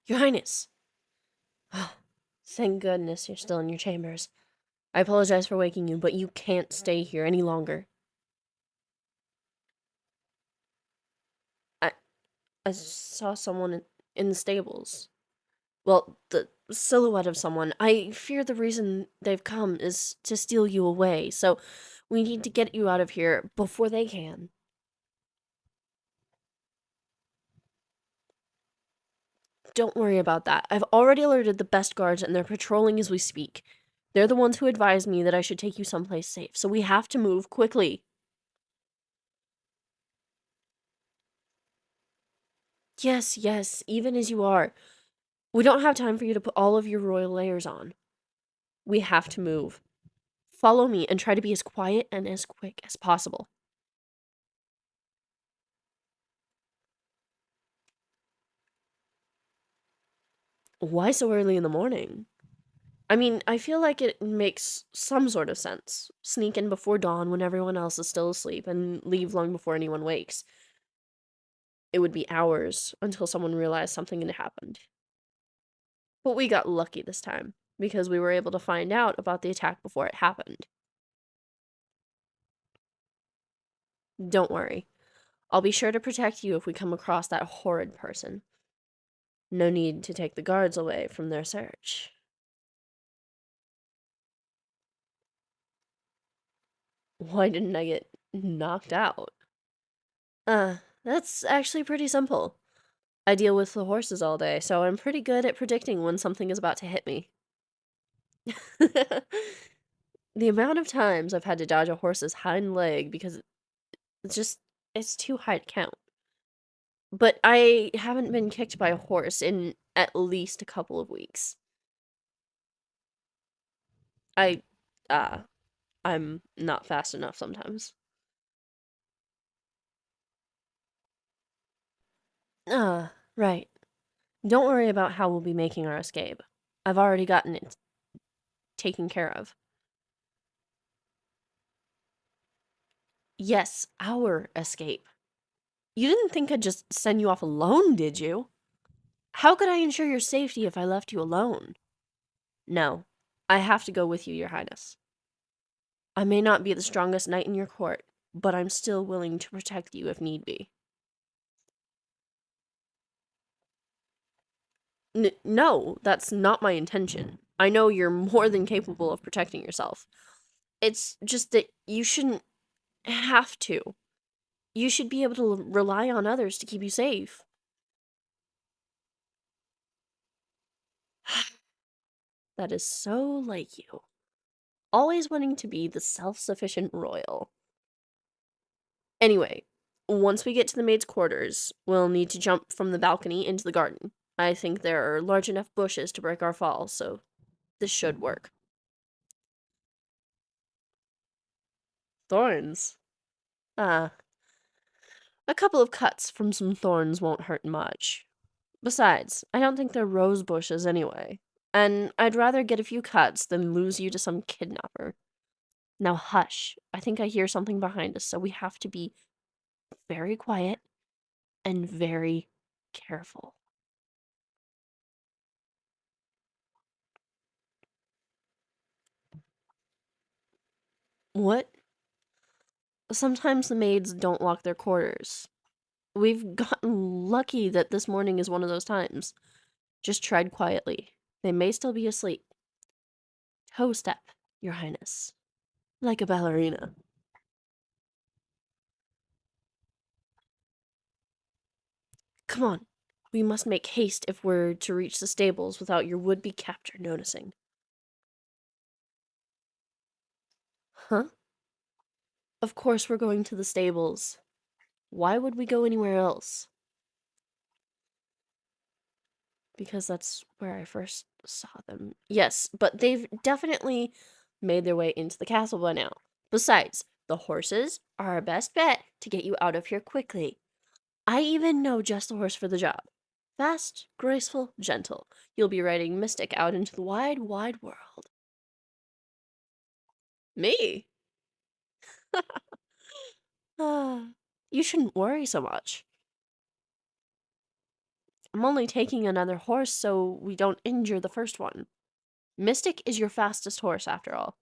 Your Highness! Thank goodness you're still in your chambers. I apologize for waking you, but you can't stay here any longer. I, I saw someone in the stables. Well, the silhouette of someone. I fear the reason they've come is to steal you away, so we need to get you out of here before they can. Don't worry about that. I've already alerted the best guards and they're patrolling as we speak. They're the ones who advised me that I should take you someplace safe, so we have to move quickly. Yes, yes, even as you are. We don't have time for you to put all of your royal layers on. We have to move. Follow me and try to be as quiet and as quick as possible. Why so early in the morning? I mean, I feel like it makes some sort of sense. Sneak in before dawn when everyone else is still asleep and leave long before anyone wakes. It would be hours until someone realized something had happened. But we got lucky this time because we were able to find out about the attack before it happened. Don't worry. I'll be sure to protect you if we come across that horrid person. No need to take the guards away from their search. Why didn't I get knocked out? That's actually pretty simple. I deal with the horses all day, so I'm pretty good at predicting when something is about to hit me. The amount of times I've had to dodge a horse's hind leg because it's just, it's too high to count. But I haven't been kicked by a horse in at least a couple of weeks. I, uh, I'm not fast enough sometimes. Right. Don't worry about how we'll be making our escape. I've already gotten it taken care of. Yes, our escape. You didn't think I'd just send you off alone, did you? How could I ensure your safety if I left you alone? No, I have to go with you, Your Highness. I may not be the strongest knight in your court, but I'm still willing to protect you if need be. No, that's not my intention. I know you're more than capable of protecting yourself. It's just that you shouldn't have to. You should be able to rely on others to keep you safe. That is so like you. Always wanting to be the self-sufficient royal. Anyway, once we get to the maid's quarters, we'll need to jump from the balcony into the garden. I think there are large enough bushes to break our fall, so this should work. Thorns? Ah, a couple of cuts from some thorns won't hurt much. Besides, I don't think they're rose bushes anyway. And I'd rather get a few cuts than lose you to some kidnapper. Now hush, I think I hear something behind us, so we have to be very quiet and very careful. What? Sometimes the maids don't lock their quarters. We've gotten lucky that this morning is one of those times. Just tread quietly. They may still be asleep. Toe step, Your Highness. Like a ballerina. Come on. We must make haste if we're to reach the stables without your would-be captor noticing. Huh? Of course we're going to the stables. Why would we go anywhere else? Because that's where I first saw them. Yes, but they've definitely made their way into the castle by now. Besides, the horses are our best bet to get you out of here quickly. I even know just the horse for the job. Fast, graceful, gentle. You'll be riding Mystic out into the wide, wide world. Me? Ah, you shouldn't worry so much. I'm only taking another horse so we don't injure the first one. Mystic is your fastest horse, after all.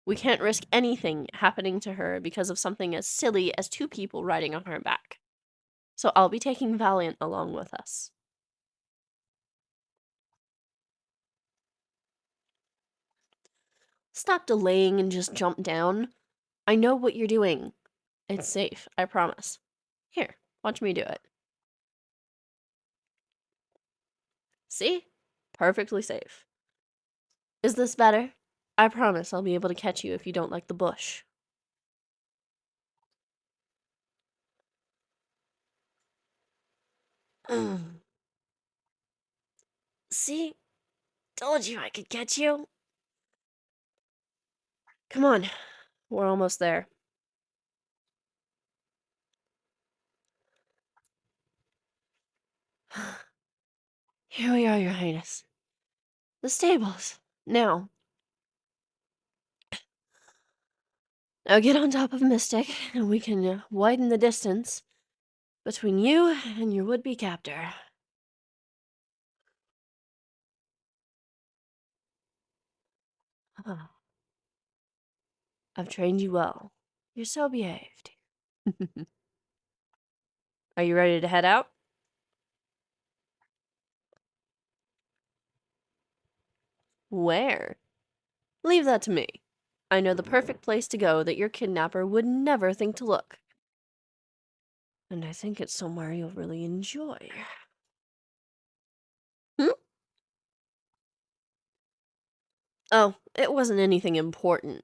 We can't risk anything happening to her because of something as silly as two people riding on her back. So I'll be taking Valiant along with us. Stop delaying and just jump down. I know what you're doing. It's safe, I promise. Here, watch me do it. See? Perfectly safe. Is this better? I promise I'll be able to catch you if you don't like the bush. See? Told you I could catch you. Come on, we're almost there. Here we are, Your Highness. The stables. Now get on top of Mystic, and we can widen the distance between you and your would-be captor. Ah, I've trained you well. You're so behaved. Are you ready to head out? Where? Leave that to me. I know the perfect place to go that your kidnapper would never think to look. And I think it's somewhere you'll really enjoy. Hmm? Oh, it wasn't anything important.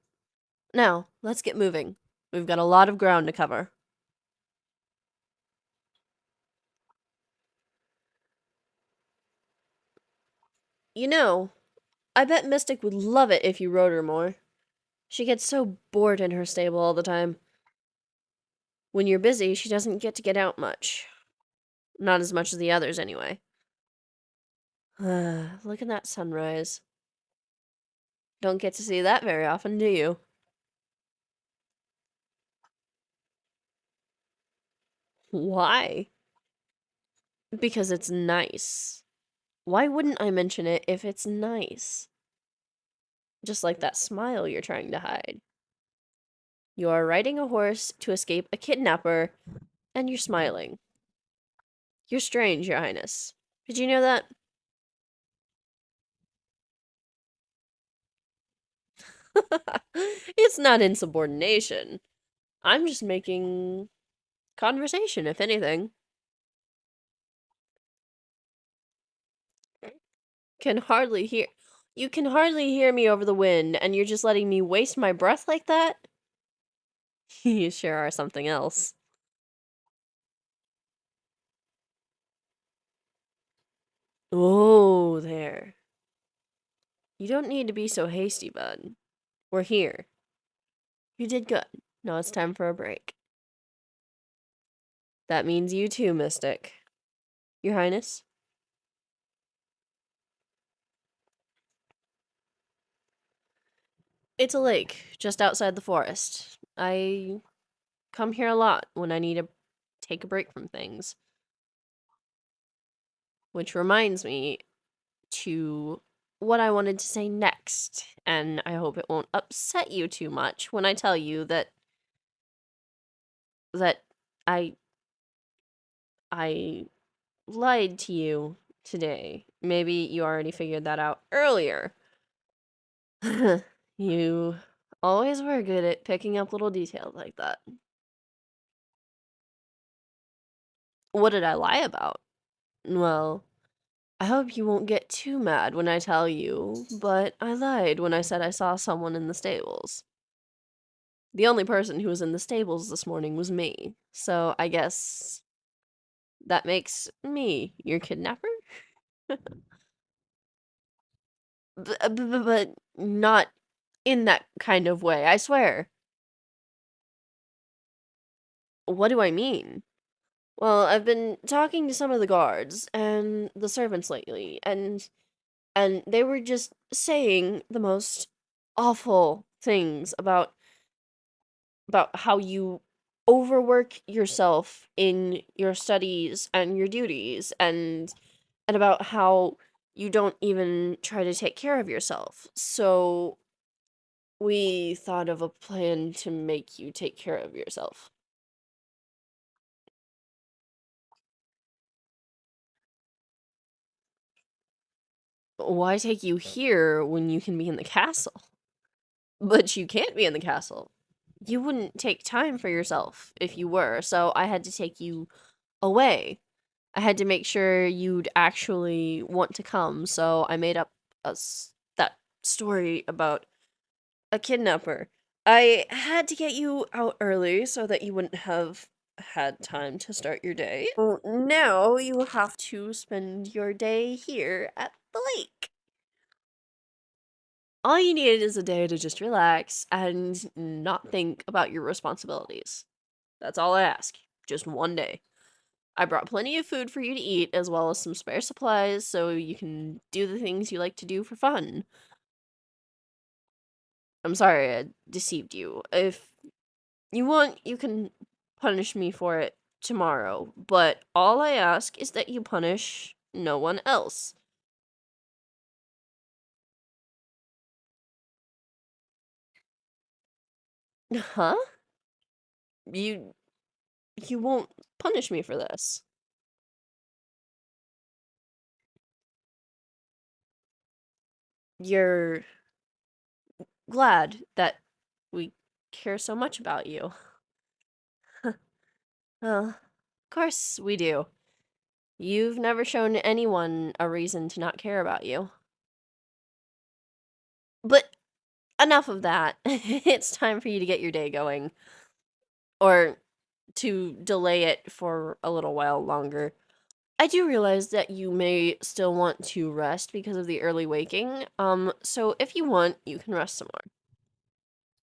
Now, let's get moving. We've got a lot of ground to cover. You know, I bet Mystic would love it if you rode her more. She gets so bored in her stable all the time. When you're busy, she doesn't get out much. Not as much as the others, anyway. Look at that sunrise. Don't get to see that very often, do you? Why? Because it's nice. Why wouldn't I mention it if it's nice? Just like that smile you're trying to hide. You are riding a horse to escape a kidnapper, and you're smiling. You're strange, Your Highness. Did you know that? It's not insubordination. I'm just making conversation, if anything. Can hardly hear. You can hardly hear me over the wind, and you're just letting me waste my breath like that? You sure are something else. Oh, there. You don't need to be so hasty, bud. We're here. You did good. Now it's time for a break. That means you too, Mystic. Your Highness? It's a lake just outside the forest. I come here a lot when I need to take a break from things. Which reminds me to what I wanted to say next, and I hope it won't upset you too much when I tell you that I I lied to you today. Maybe you already figured that out earlier. You always were good at picking up little details like that. What did I lie about? Well, I hope you won't get too mad when I tell you, but I lied when I said I saw someone in the stables. The only person who was in the stables this morning was me, so I guess that makes me your kidnapper? But not in that kind of way, I swear. What do I mean? Well, I've been talking to some of the guards and the servants lately, and they were just saying the most awful things about how you overwork yourself in your studies and your duties, and and about how you don't even try to take care of yourself. So we thought of a plan to make you take care of yourself. Why take you here when you can be in the castle? But you can't be in the castle. You wouldn't take time for yourself if you were, so I had to take you away. I had to make sure you'd actually want to come, so I made up that story about a kidnapper. I had to get you out early so that you wouldn't have had time to start your day. Well, now you have to spend your day here at the lake. All you needed is a day to just relax and not think about your responsibilities. That's all I ask. Just one day. I brought plenty of food for you to eat, as well as some spare supplies, so you can do the things you like to do for fun. I'm sorry I deceived you. If you want, you can punish me for it tomorrow, but all I ask is that you punish no one else. Huh? You you won't punish me for this. You're glad that we care so much about you. Well, of course we do. You've never shown anyone a reason to not care about you. But enough of that. It's time for you to get your day going. Or to delay it for a little while longer. I do realize that you may still want to rest because of the early waking. So if you want, you can rest some more.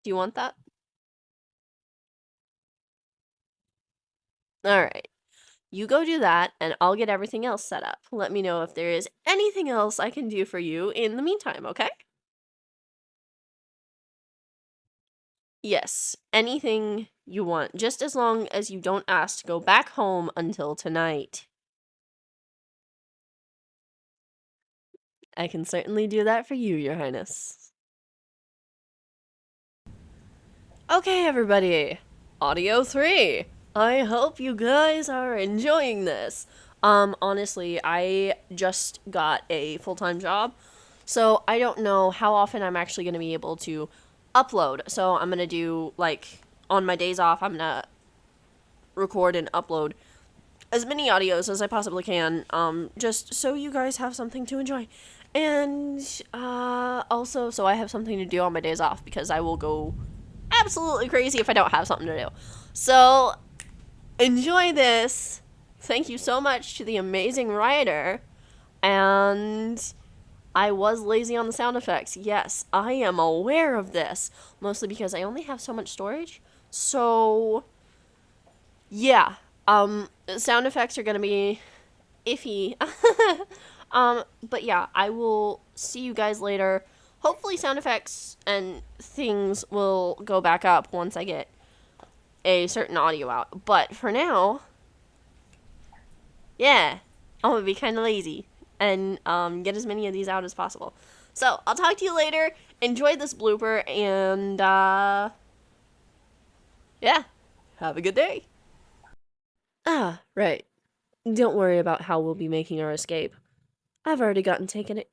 Do you want that? Alright. You go do that, and I'll get everything else set up. Let me know if there is anything else I can do for you in the meantime, okay? Yes, anything you want, just as long as you don't ask to go back home until tonight. I can certainly do that for you, Your Highness. Okay, everybody. Audio 3. I hope you guys are enjoying this. Honestly, I just got a full-time job, so I don't know how often I'm actually going to be able to upload. So I'm going to do, like, on my days off, I'm going to record and upload as many audios as I possibly can, just so you guys have something to enjoy. And, also, so I have something to do on my days off, because I will go absolutely crazy if I don't have something to do. So, enjoy this. Thank you so much to the amazing writer. And I was lazy on the sound effects. Yes, I am aware of this. Mostly because I only have so much storage. So, yeah. Sound effects are gonna be iffy. But yeah, I will see you guys later. Hopefully sound effects and things will go back up once I get a certain audio out. But for now, yeah, I'm gonna be kind of lazy and get as many of these out as possible. So I'll talk to you later. Enjoy this blooper and yeah, have a good day. Ah, right. Don't worry about how we'll be making our escape. I've already gotten taken it.